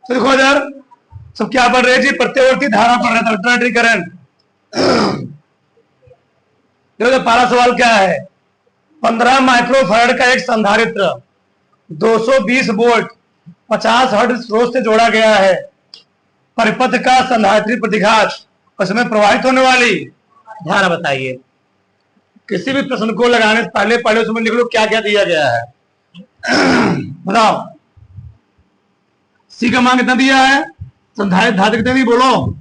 तो देखो इधर सब क्या पढ़ रहे जी, प्रत्यावर्ती धारा पढ़ रहे थे, अल्टरनेटरी करंट। देखो पहला सवाल क्या है, 15 माइक्रोफैराड का एक संधारित्र 220 वोल्ट 50 हर्ट्ज स्रोत से जोड़ा गया है। परिपथ का संधारित्री प्रतिघात, उसमें प्रवाहित होने वाली धारा बताइए। किसी भी प्रश्न को लगाने से पहले पहले उसमें लिख लो क्या क्या दिया गया है। बताओ, सी का मान कितना दिया है, संधारित्र धारिता कितनी दी बोलो,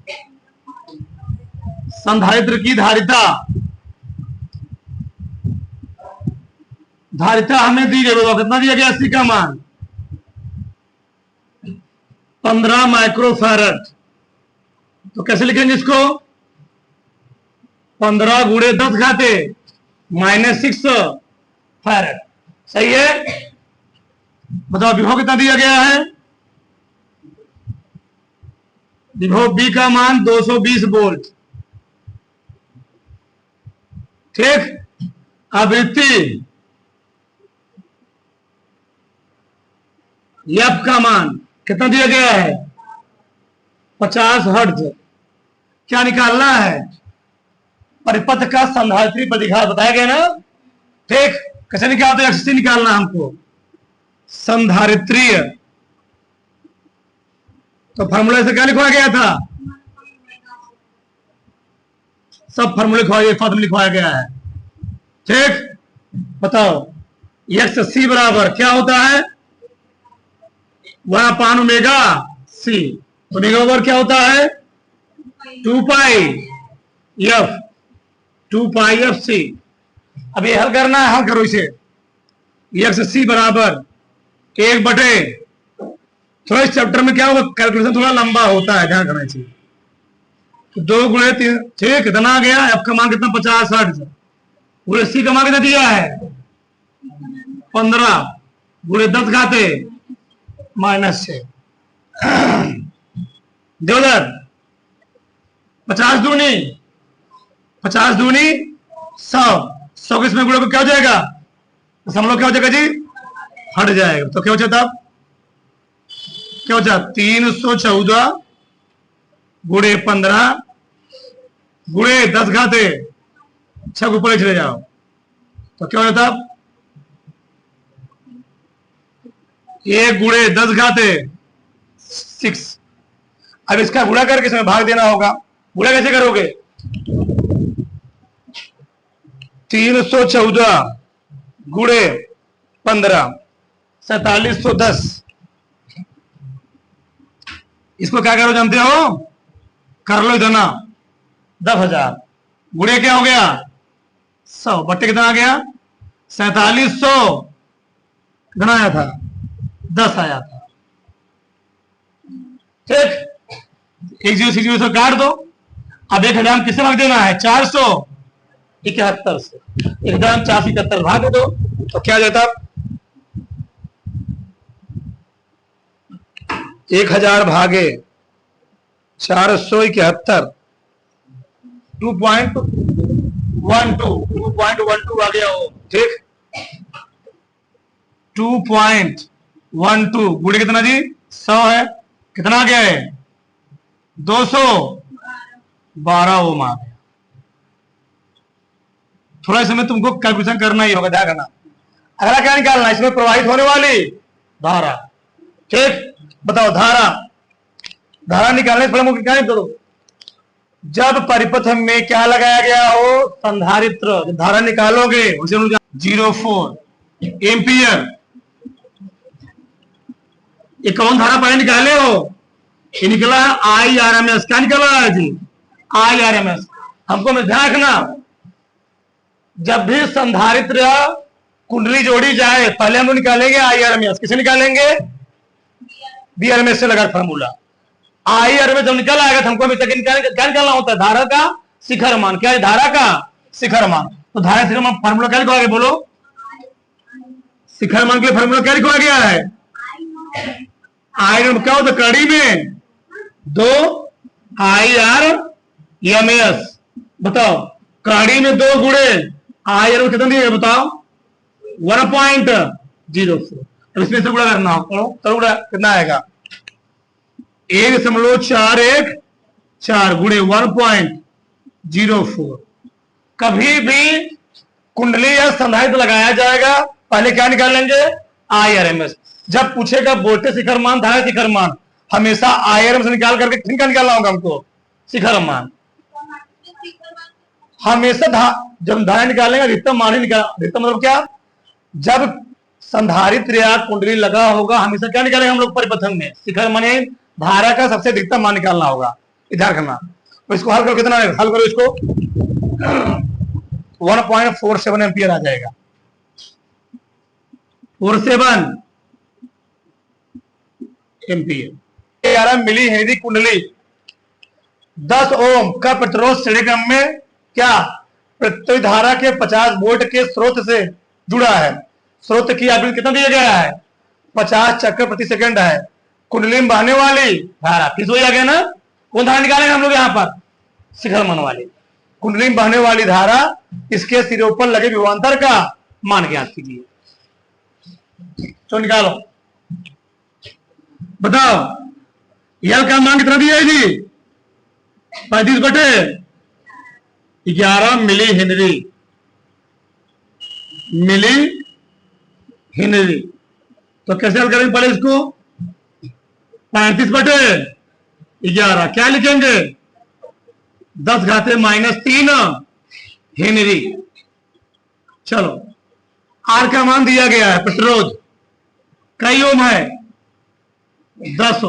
संधारित्र की धारिता, धारिता हमें दी गई, बताओ कितना दिया गया, सी का मान 15 माइक्रोफैराड। तो कैसे लिखेंगे इसको, 15 गुणे 10 घाते -6 फैराड। सही है। बताओ विभव कितना दिया गया है, विभव बी का मान 220 वोल्ट। ठीक। आवृत्ति एफ का मान कितना दिया गया है, 50 हर्ट्ज। क्या निकालना है, परिपथ का संधारित्री प्रतिघात बताया गया ना। ठीक, कैसे निकालते हैं, एक्स निकालना हमको, संधारित्रीय। तो फॉर्मूला से क्या लिखवाया गया था, सब फॉर्मूले लिखवाया गया है। ठीक, बताओ एक्स सी बराबर क्या होता है, 1 ओमेगा सी। ओमेगा बराबर क्या होता है, 2 पाई एफ सी। अब ये हल करना है, हल करो इसे। एक्स सी बराबर 1/, थोड़ा इस चैप्टर में क्या होगा, कैलकुलेशन थोड़ा लंबा होता है, ध्यान रखना चाहिए। 2 गुणे 3, ठीक, कितना आ गया, एफ का मान कितना 50 हर्ट्ज, पूरे सी का मान कितना दिया है 15 गुणे 10 घाते -6। देवदर 50 दूनी 100, 100 किसमें गुणे को क्या हो जाएगा, समझ लो क्या हो जाएगा जी, हट जाएगा। तो क्या हो जाता, क्या हो जाता 314 गुणे 15 गुणे 10 घाते 6 को ऊपर चले जाओ, तो क्या हो जाता 1 गुणे 10 घाते 6। अब इसका गुणा करके इसमें भाग देना होगा। गुणा कैसे करोगे, 314 गुणे 15 4710। इसको क्या करो जानते हो, कर लो इतना 10,000 गुणे क्या हो गया 100 बट्टे कितना आ गया 4700, कितना आया था 10 आया था। ठीक, 1 0 से काट दो। अब 1000 किससे भाग देना है, 471 से। 1471 भाग दो तो क्या जाता, 1000 भागे 471 2.12 आ गया हो। ठीक, 2.12 गुणे कितना जी 100 है, कितना आ गया है 212 ओम आ गया। थोड़ा समय तुमको कैलकुलेशन करना ही होगा, ध्यान रखना। अगला क्या निकालना, इसमें प्रवाहित होने वाली धारा। ठीक, बताओ धारा निकालने से पहले क्या करो, जब परिपथ में क्या लगाया गया हो, संधारित्र, धारा निकालोगे उसे 04 एम्पियर। ये कौन धारा पहले निकाले हो, ये निकला IRMS। क्या निकला है जी, IRMS। हमको में ध्यान रखना, जब भी संधारित्र कुंडली जोड़ी जाए पहले हम लोग निकालेंगे IRMS। किसे निकालेंगे, BRMS से लगा फॉर्मूला। IRMS जब निकल आएगा तो हमको क्या निकालना होता है, धारा का शिखर मान। क्या है, धारा का शिखर मान। तो धारा शिखर मान फॉर्मूला क्या लिखा गया बोलो, शिखर मान के लिए फॉर्मूला क्या लिखा गया है, आयरन क्या होता है, कड़ी में 2 IRMS। बताओ कड़ी में 2 गुणे आयरन कितना दिया बताओ 1.04। इसमें से गुणा करना हो, करो गुणा, कितना आएगा 1.414 गुणे 1.04। कभी भी कुंडली या संधारित्र लगाया जाएगा, पहले क्या निकालेंगे? IRMS। जब पूछेगा वोल्टेज शिखर मान, धारा शिखर मान, हमेशा IRMS निकाल करके किनका निकालना होगा हमको? शिखर मान। हमेशा जब धारा निकालेंगे अधिकतम मान ही निकाल। अधिकतम मतलब क्या? जब संधारित्र या कुंडली लगा होगा, हमेशा क्या निकालेंगे हम लोग? परिपथन में शिखर माने धारा का सबसे अधिकतम मान निकालना होगा। इधर करना तो इसको हल करो, कितना हल करो इसको? 1.47 एम्पियर आ जाएगा। 47 एम्पियर। 11 मिली हेनरी कुंडली 10 ओम का प्रतिरोध श्रेणी क्रम में क्या प्रत्येक धारा के 50 वोल्ट के स्रोत से जुड़ा है। स्रोत की आवृत्ति कितना दिया गया है? 50 चक्कर प्रति सेकंड है। कुंडली में बहने वाली धारा किस वही आ गया ना? कौन धारा निकालेंगे हम लोग यहाँ पर? शिखर मान वाली। कुंडली में बहने वाली धारा, इसके सिरों पर लगे विभवांतर का मान ज्ञात कीजिए। तो निकालो, बताओ यल का मान कितना दिया है जी? 35/11 मिली हेनरी। तो कैसे हल करेंगे? पहले इसको 35/11 क्या लिखेंगे? 10⁻³ हेनरी। चलो, आर का मान दिया गया है, प्रतिरोध कई ओम है? 10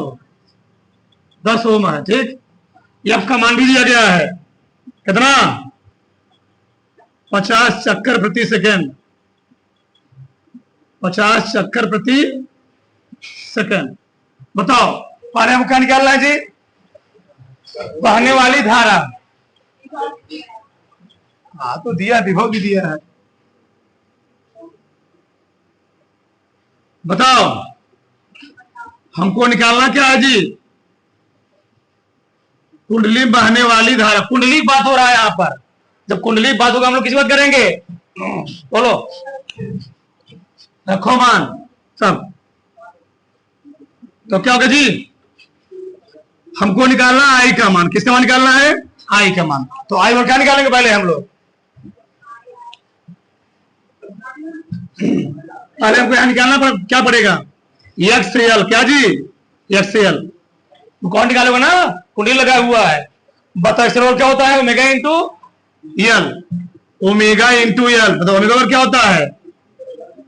ओम है, ठीक। एफ का मान भी दिया गया है, कितना? 50 चक्कर प्रति सेकंड। 50 चक्कर प्रति सेकंड। बताओ पहले हम क्या निकालना है जी? बहने वाली धारा। हाँ तो दिया, विभव भी दिया है। बताओ हमको निकालना क्या है जी? कुंडली बहने वाली धारा। कुंडली बात हो रहा है यहाँ पर। जब कुंडली बात होगा हम लोग किस बात करेंगे? बोलो, रखो मान सब। तो क्या होगा जी? हमको निकालना आई का मान। किसका मान निकालना है? आई का मान। तो आई में क्या निकालेंगे पहले हम लोग? पहले हमको यहां निकालना क्या पड़ेगा? XL। क्या जी? XL। कौन निकालेगा ना? कुंडली लगा हुआ है। बता क्या होता है? Omega into L. Omega into L. बताओ ओमेगा क्या होता है?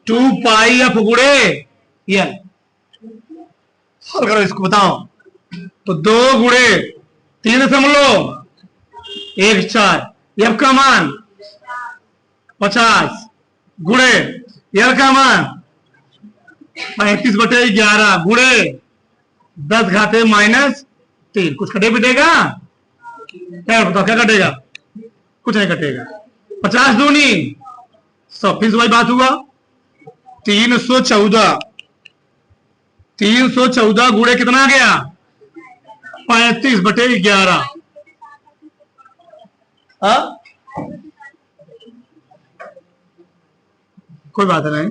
2πf गुणे एल। हल करो इसको, बताओ। तो 2 गुणे 3.14। एफ का मान 50 गुणे एल का मान 35/11 गुणे 10⁻³ कुछ कटे पिटेगा? क्या बताओ, क्या कटेगा? कुछ नहीं कटेगा। 50 दूनी 100। फिर वही बात हुआ। 314 गुणे कितना आ गया? 35/11। कोई बात नहीं।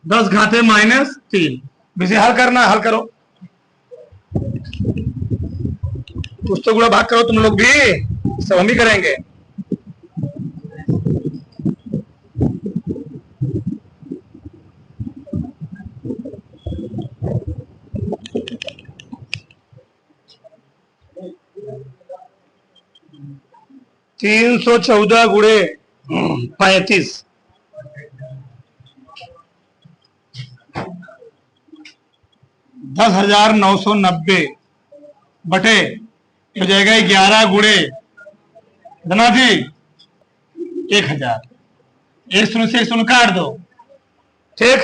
10⁻³ इसे हल करना, हल करो। कुछ तो गुणा भाग करो तुम लोग भी, सब हम ही करेंगे। तीन 314 गुणे 35 10,990 बटे हो जाएगा 11 गुणे कितना जी? 1000। 1 शून्य से 1 शून्य काट दो, ठीक।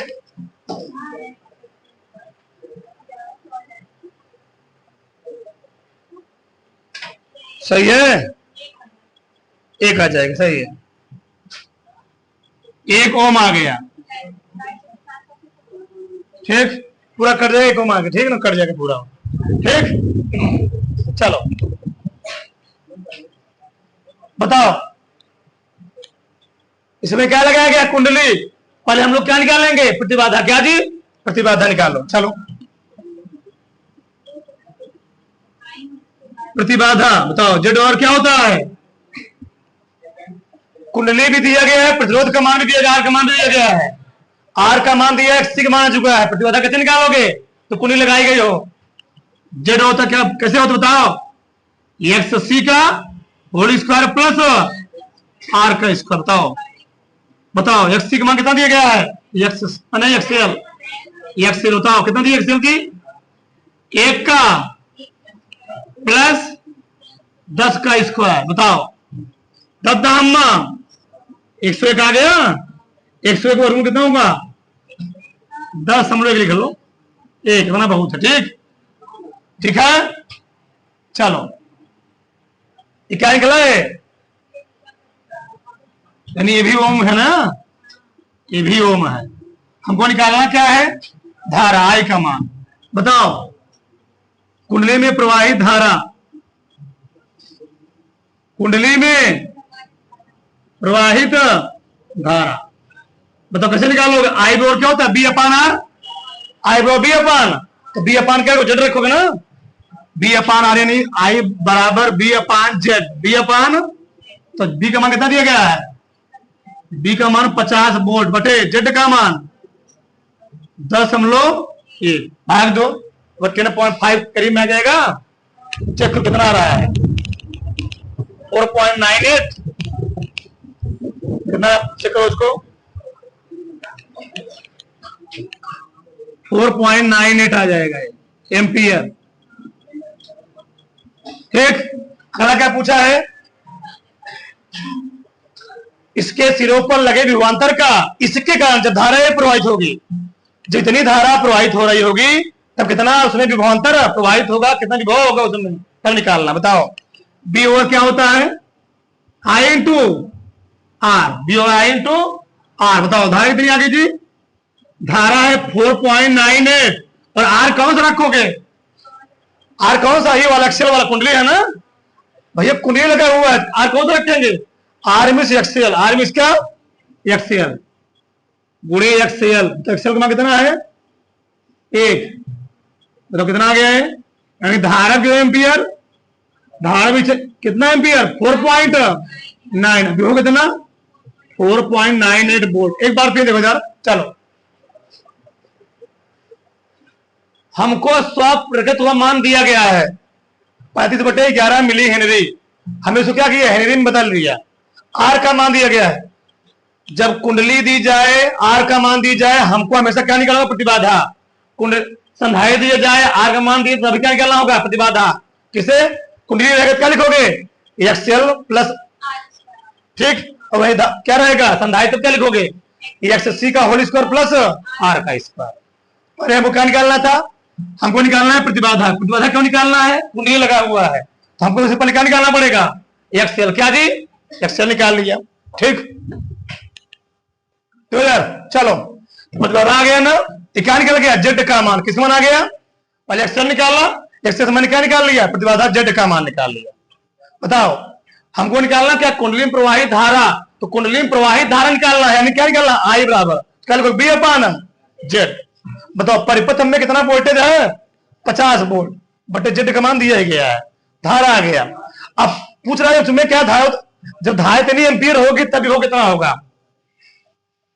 सही है, 1 आ जाएगा, सही है। 1 ओम आ गया, ठीक। पूरा कट जाएगा, 1 ओम आ गया, ठीक ना, कट जाएगा पूरा, ठीक। चलो बताओ इसमें क्या लगाया गया? कुंडली। पहले हम लोग क्या निकालेंगे? प्रतिबाधा। क्या जी? प्रतिबाधा निकालो। चलो प्रतिबाधा। बताओ जेड और क्या होता है? कुंडली भी दिया गया है, प्रतिरोध का मान भी दिया गया, आर का मान भी दिया गया है। आर का मान दिया है, एक्स का मान आ चुका है, प्रतिबाधा कैसे निकालोगे? तो कुंडली लगाई गई हो। जेड होता क्या, कैसे होता बताओ? एक्स सी का होल स्क्वायर प्लस आर का स्क्वायर। बताओ बताओ एक्स सी का मान कितना दिया गया है? एक्स नहीं एक्सएल, एक्सएल बताओ कितना दिया एक्सएल की? 1 का प्लस 10 का स्क्वायर। बताओ 10 दाम्मा 101 आ गया। 101 वर्गमूल कितना होगा? 10 हम लोग लिख लो, 1 इतना बहुत है। ठीक ठीक है, चलो ये क्या निकला है? यानी ये भी ओम है ना, ये भी ओम है। हमको निकालना क्या है? धारा आई का मान। बताओ कुंडली में प्रवाहित धारा, कुंडली में प्रवाहित धारा बताओ कैसे निकालोगे? आई बराबर क्या होता है? B upon R. आई बराबर बी अपान, तो बी अपान क्या जेड रखोगे ना, बी अपान आर यानी आई बराबर बी अपान जेड। बी अपान तो बी का मान कितना दिया गया है? बी का मान 50 वोल्ट बटे जेड का मान 10.1 भाग दो, 10.5 करीब में आ जाएगा। चेक करो कितना आ रहा है? 4.98 कितना? चेक करो उसको, 4.98 आ जाएगा एम्पियर। ठीक, अगला क्या पूछा है? इसके सिरों पर लगे विभवांतर का इसके कारण जब धारा प्रवाहित होगी, जितनी धारा प्रवाहित हो रही होगी तब कितना उसमें विभवांतर प्रवाहित होगा, कितना विभव होगा उसमें तब निकालना। बताओ बी ओवर क्या होता है? I into R. B over I into R. बताओ धारा कितनी आ गई जी? धारा है 4.98 और आर कौन सा रखोगे? आर कौन सा? ये वाला एक्सेल वाला कुंडली है ना भैया, कुंडली लगा हुआ है, आर कौन सा रखेंगे? आर मिस एक्सेल। आर मिस क्या? एक्सेल गुणे एक्सेल। तो एक्सेल का मान कितना है? 1। तो कितना आ गया है? यानी धारा जो एम्पियर, धारा भी कितना एम्पियर? 4.9। अभी हो कितना? 4.98 वोल्ट। एक बार फिर देखो यार, चलो हमको स्वप्रकट हुआ मान दिया गया है 35/11 मिली हेनरी। हमें उसको क्या किया? हेनरी में बदल दिया। आर का मान दिया गया है, जब कुंडली दी जाए आर का मान दी जाए, हमको हमेशा क्या निकालना होगा? प्रतिबाधा। कुंडली संधारित्र दिया जाए आर का मान दिए तो अभी क्या निकालना होगा? प्रतिबाधा। किसे? कुंडली रहेगा क्या लिखोगे? XL plus. ठीक, और वही क्या रहेगा? संधारित्र क्या लिखोगे? एक्स सी का होल स्क्वायर प्लस आर का स्क्वायर। और हमको क्या निकालना था? हमको निकालना है प्रतिबाधा। प्रतिबाधा क्यों निकालना है? कुंडली लगा हुआ है तो हमको उससे पहले क्या निकालना पड़ेगा? एक्सएल। क्या जी? एक्सएल निकाल लिया। ठीक, तो यार चलो मतलब आ गया ना, क्या निकल गया? जेड का मान। किस मान आ गया? पहले एक्सएल निकाला, एक्सएल से मैंने क्या निकाल लिया? प्रतिबाधा जेड का मान निकाल लिया। बताओ हमको निकालना क्या? कुंडली में प्रवाहित धारा। तो कुंडली में प्रवाहित धारा निकालना है, यानी क्या निकालना? आई बराबर कल बी अपान जेड। बताओ परिपथ में कितना वोल्टेज है? 50 वोल्ट बटे जेड का मान दिया गया है, धारा आ गया। अब पूछ रहा है तुम्हें क्या धारा, जब धारा इतनी एम्पियर होगी तब विभव कितना होगा?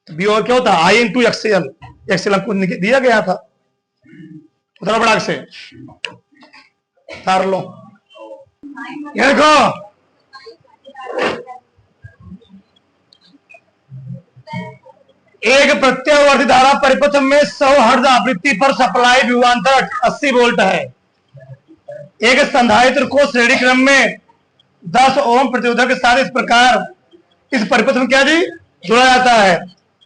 विभव क्या होता है? I into XL. एक्सएल हमको दिया गया था, उतना बड़ा से तार लो। ये देखो एक प्रत्यावर्ती धारा परिपथ में 100 हर्ट्ज आवृत्ति पर सप्लाई विभवांतर 80 वोल्ट है। एक संधारित्र को श्रेणी क्रम में 10 ओम प्रतिरोधक के साथ इस प्रकार इस परिपथ में क्या जी जोड़ा जाता है,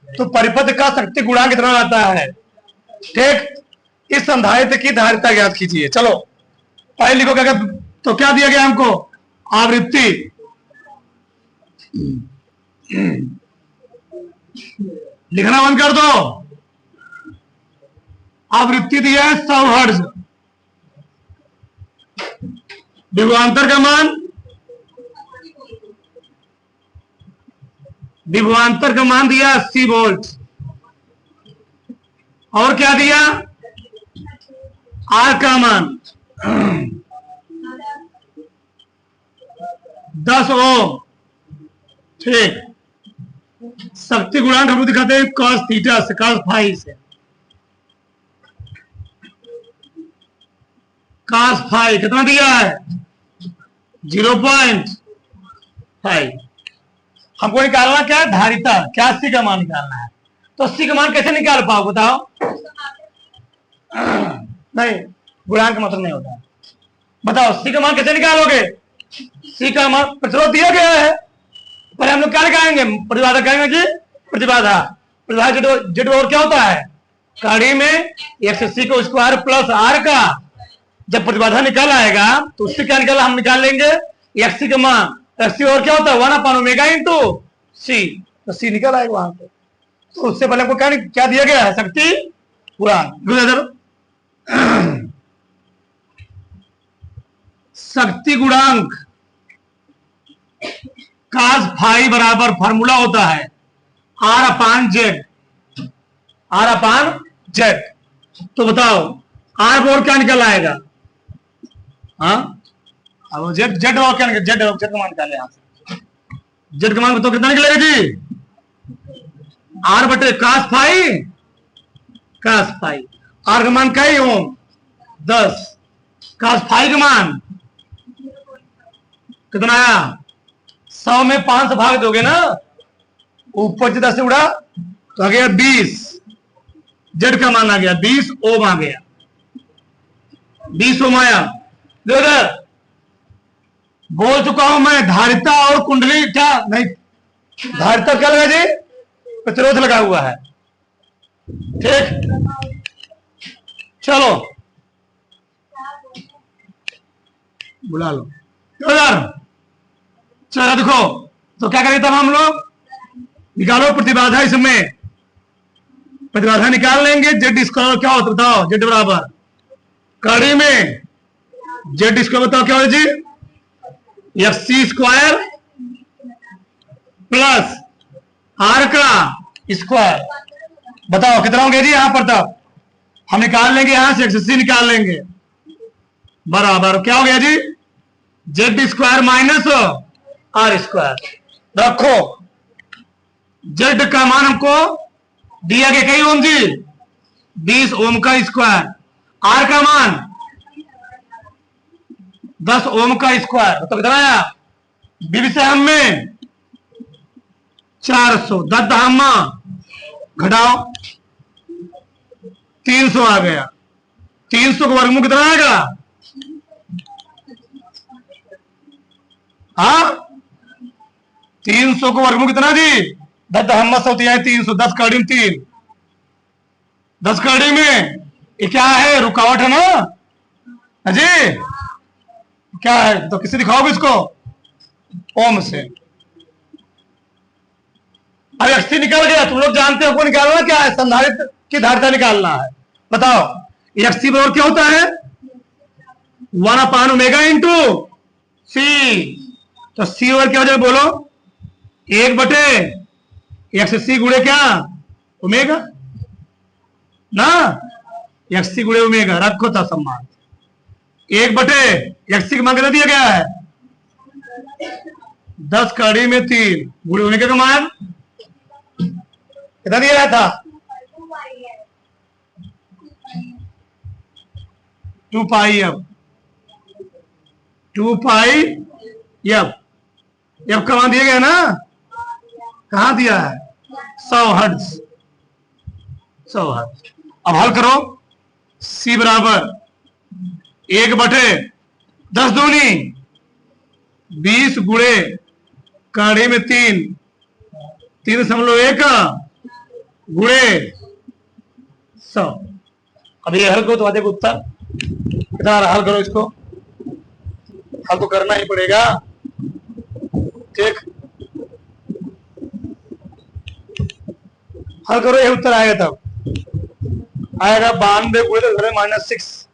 तो परिपथ का शक्ति गुणांक कितना आता है? ठीक, इस संधारित्र की धारिता ज्ञात कीजिए। चलो पहले लिखो क्या, तो क्या दिया गया हमको? आवृत्ति लिखना बंद कर दो। आवृत्ति दिया है 100 हर्ट्ज, विभवांतर का मान, विभवांतर का मान दिया 80 वोल्ट, और क्या दिया? आर का मान 10 ओम। ठीक, शक्ति गुणांक हम लोग दिखाते हैं cos थीटा से, cos फाई से। cos फाई कितना दिया है? 0.5। हमको निकालना क्या है? धारिता। क्या सी का मान निकालना है। तो सी का मान कैसे निकाल पाओ बताओ? नहीं, गुणांक मतलब नहीं होता। बताओ सी का मान कैसे निकालोगे? सी का मान प्रतिरोध दिया गया है, पर हम लोग क्या लगाएंगे? प्रतिबाधा कहेंगे कि प्रतिबाधा। प्रतिबाधा जेड और क्या होता है? कड़ी में एक्स सी को स्क्वायर प्लस आर का। जब प्रतिबाधा निकल आएगा तो उससे क्या निकला? हम निकाल लेंगे एक्स सी का मान। एक्स सी और क्या होता है? 1/ओमेगा इंटू सी। तो सी निकल आएगा वहां पे। तो उससे पहले हमको क्या दिया गया है? शक्ति गुणांक। शक्ति गुणांक cos फाई बराबर फॉर्मूला होता है R/Z। R/Z। तो बताओ R और क्या निकल आएगा? हाँ, अब जेड और क्या निकल? जेड का मान निकाले यहां से। जेड का मान बताओ कितना निकलेगा जी? R/cos phi. R का मान क्या है? ओम 10। cos फाई का मान कितना आया? 100 में 5 से भाग दोगे ना, ऊपर से 10 से उड़ा तो आ गया 20। जेड का मान आ गया 20 ओम आ गया। 20 ओम आया। देखो बोल चुका हूं मैं, धारिता और कुंडली क्या नहीं, धारिता क्या लगा जी? प्रतिरोध लगा हुआ है। ठीक, चलो बुला लो चलो। देखो तो क्या करें तब हम लोग? निकालो प्रतिबाधा। इसमें प्रतिबाधा निकाल लेंगे। जेड स्क्वायर क्या होता है बताओ? जेड बराबर कड़ी में जेड स्क्वायर बताओ क्या हो जी? F C square plus R का स्क्वायर। बताओ कितना हो गया जी? यहां पर तब हम निकाल लेंगे, यहां से एक्स सी निकाल लेंगे, बराबर क्या हो गया जी? Z square minus R square. रखो जेड का मान हमको दिया गया कई ओम जी? 20 ओम का स्क्वायर। आर का मान 10 ओम का स्क्वायर। तो कितना आया? 20 से हम में 400, 10 दहामा घटाओ 300 आ गया। 300 का वर्गमूल कितना आएगा? हाँ, 300 को वर्गमूल कितना जी? 10 दहामा होती है 300। 10 कड़ी में 3, 10 कड़ी में ये क्या है? रुकावट है ना जी? क्या है? तो किससे दिखाओगे इसको? ओम से। अब एक्स निकल गया। तुम लोग जानते हो को निकालना क्या है? संधारित्र की धारिता निकालना है। बताओ एक्स बराबर क्या होता है? 1/ओमेगा इंटू सी। तो सी ओवर क्या हो जाए बोलो? 1/XC गुणे क्या? ओमेगा ना। XC गुणे ओमेगा रखो था सम्मान। 1/XC का मान कितना दिया गया है? 10 कड़ी में 3 गुणे ओमेगा का मान कितना दिया गया था? 2 पाई एफ। 2 पाई एफ। एफ का मान दिया गया ना? कहां दिया है? 100 हर्ट्ज। 100 हर्ट्ज। अब हल करो। सी बराबर 1/10 दूनी 20 गुणे कड़ी में 3, 3.1 गुणे 100। अब ये हल करो तो देखो उत्तर कितना हल करो इसको। हल तो करना ही पड़ेगा। ठीक, हल करो ये उत्तर आएगा। तब आएगा 92 गुणे -6।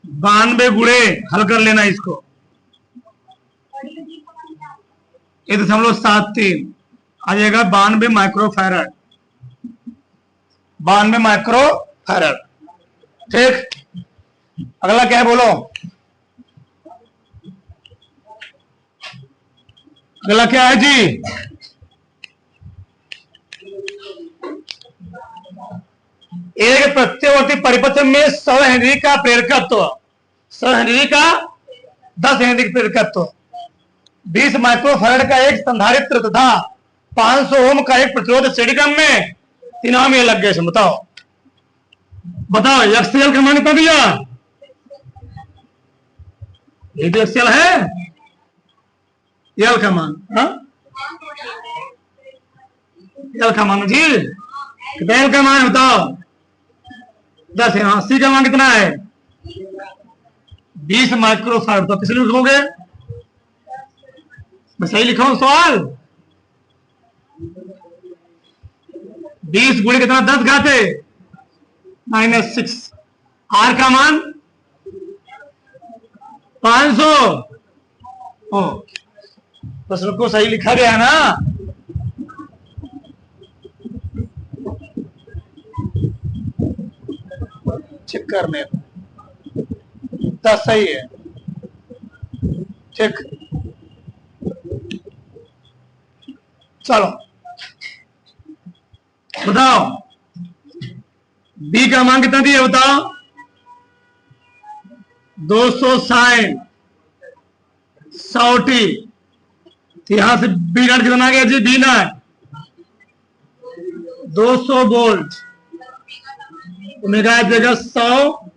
92 गुणे हल कर लेना इसको। 1.73 आ जाएगा 92 माइक्रोफैरड। 92 माइक्रोफैरड। ठीक, अगला क्या है बोलो, अगला क्या है जी? एक प्रत्यवर्ती परिपथ में 100 हेनरी का प्रेरकत्व, 100 हेनरी का 10 हेनरी का प्रेरकत्व, 20 माइक्रोफैराड का एक संधारित्र तथा 500 ओम का एक प्रतिरोध श्रेणी क्रम में तीनों में लग गए। बताओ बताओ एक्सएल का मान कितना दिया? ये तो एक्सएल है, एल का मान, हाँ एल का मान जी कितना? एल का मान बताओ 10 है। हाँ, सी का मान कितना है? 20 माइक्रोफैराड। तो किसने लिखोगे? मैं सही लिखा हूं सवाल? 20 गुणे कितना? 10 घाते -6। आर का मान 500। प्रश्न को सही लिखा गया ना? चेक करने 10 सही है। ठीक, चलो बताओ बी का मान कितना दिया बताओ? 260 100t। यहां से बी नॉट कितना आ गया जी? बी नॉट 200 वोल्ट, ओमेगा जगह 100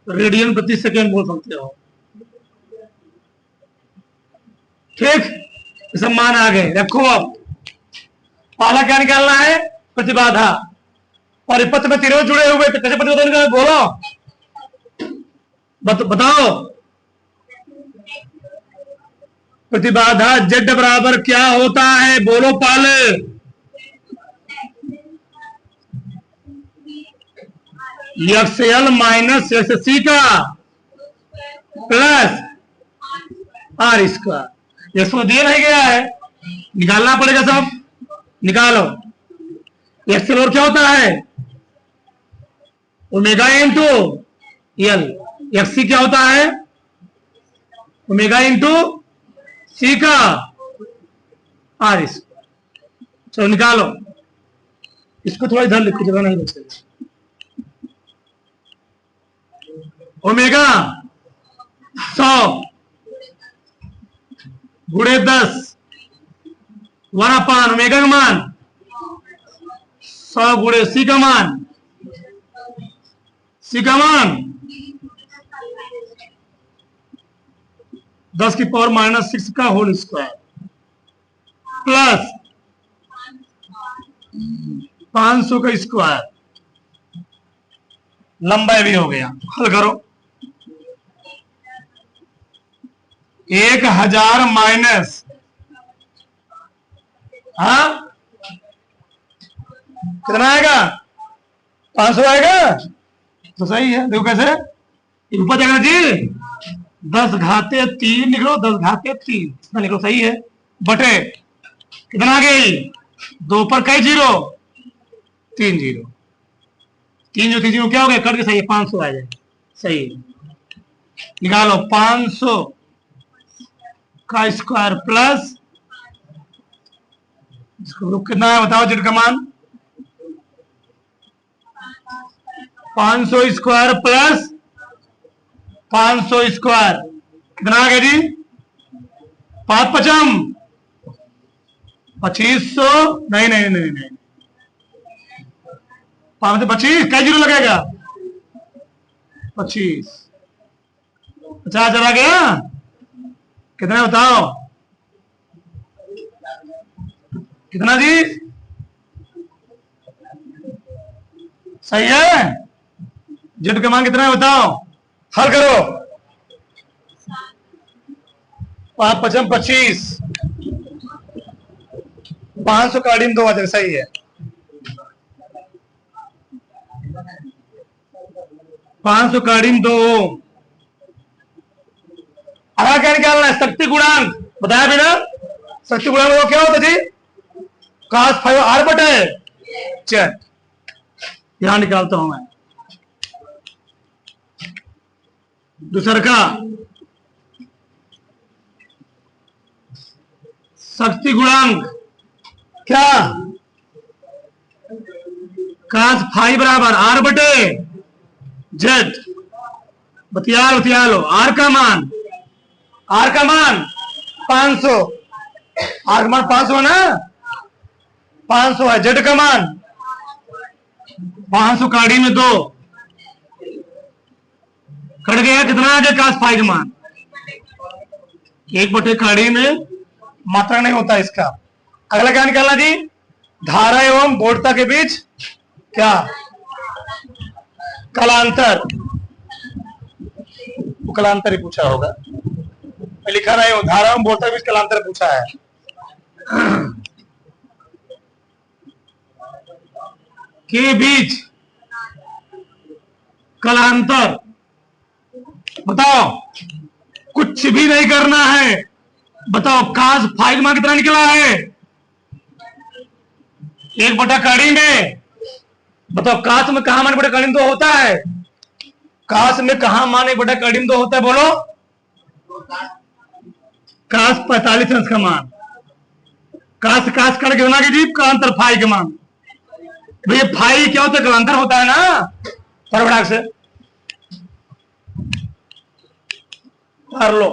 रेडियन प्रति सेकेंड बोल सकते हो। ठीक, सब मान आ गए। रखो अब पहला क्या निकालना है? प्रतिबाधा। परिपथ में तीनों जुड़े हुए तो कैसे प्रतिबाधा निकाल? बोलो बताओ प्रतिबाधा जेड बराबर क्या होता है? बोलो पहले। एक्सएल माइनस एक्ससी का प्लस आर स्क्वायर। इसको दिया नहीं गया है, निकालना पड़ेगा सब। निकालो। एक्सएल और क्या होता है? Omega into L. एक्ससी क्या होता है? ओमेगा इंटू सी का आर स्क्वायर। चलो निकालो। इसको थोड़ा इधर लिखो, जगह नहीं बचेगा। ओमेगा 100 गुणे 10 1/, ओमेगा का मान 100 गुणे सी का मान, सी का मान 10 की पावर -6 का होल स्क्वायर प्लस 500 का स्क्वायर। लंबाई भी हो गया। हल करो। 1000 माइनस, हाँ कितना आएगा? 500 आएगा। तो सही है। देखो कैसे ऊपर जाएगा जी। 10 घाते 3 निकलो, 10 घाते 3 इतना निकलो। सही है। बटे कितना आ गई? 2 पर कई जीरो? 3 जीरो। 3 जीरो क्या हो गया? कट के सही है। 500 आ जाए। सही है। निकालो 500 का स्क्वायर प्लस कितना है बताओ? जेड का मान 500 स्क्वायर प्लस 500 स्क्वायर कितना आ गया जी? 5×5 2500। नहीं नहीं नहीं नहीं, 5×25 कई जीरो लगेगा? 25। 50 चला गया। कितना बताओ? कितना जी? सही है। जेड का मान कितना है बताओ? हल करो। 5×5 25, 500 का अड़ीन 2 आ जाएगा। सही है। 500 का अड़ीन 2। आगे क्या निकालना है? शक्ति गुणांक बताया बिना। शक्ति गुणांक वो क्या होता जी? cos 5 r बटे। चल यहां निकालता हूं मैं। दूसर का शक्ति गुणांक क्या, कास फाई बराबर आर बटे जेड। बतिया लो आर का मान 500, आर का मान 500 है ना, 500 है। जेड का मान 500 काढ़ी में 2 कट गया, कितना आ गया कास फाई का मान 1 बटे काढ़ी में, मात्रा नहीं होता इसका। अगला क्या निकालना जी, धारा एवं वोल्टता के बीच क्या, कलांतर। कलांतर ही पूछा होगा, मैं लिखा नहीं हूं, धारा एवं वोल्टता के बीच कलांतर पूछा है। के बीच कलांतर, बताओ, कुछ भी नहीं करना है। बताओ कास फाई मान कितना निकला है 1 बटा काढ़ी में। बताओ कास में कहा मान बटा काढ़ी में 2 होता है, कास में कहा मान 1 बटा काढ़ी में 2 होता है, बोलो। कास 45 अंश का मान, कास कट गिरना कीजिए, कलांतर फाई के मान। भैया फाई क्या होता है, कलांतर होता है ना, परवड़ाक से कर लो।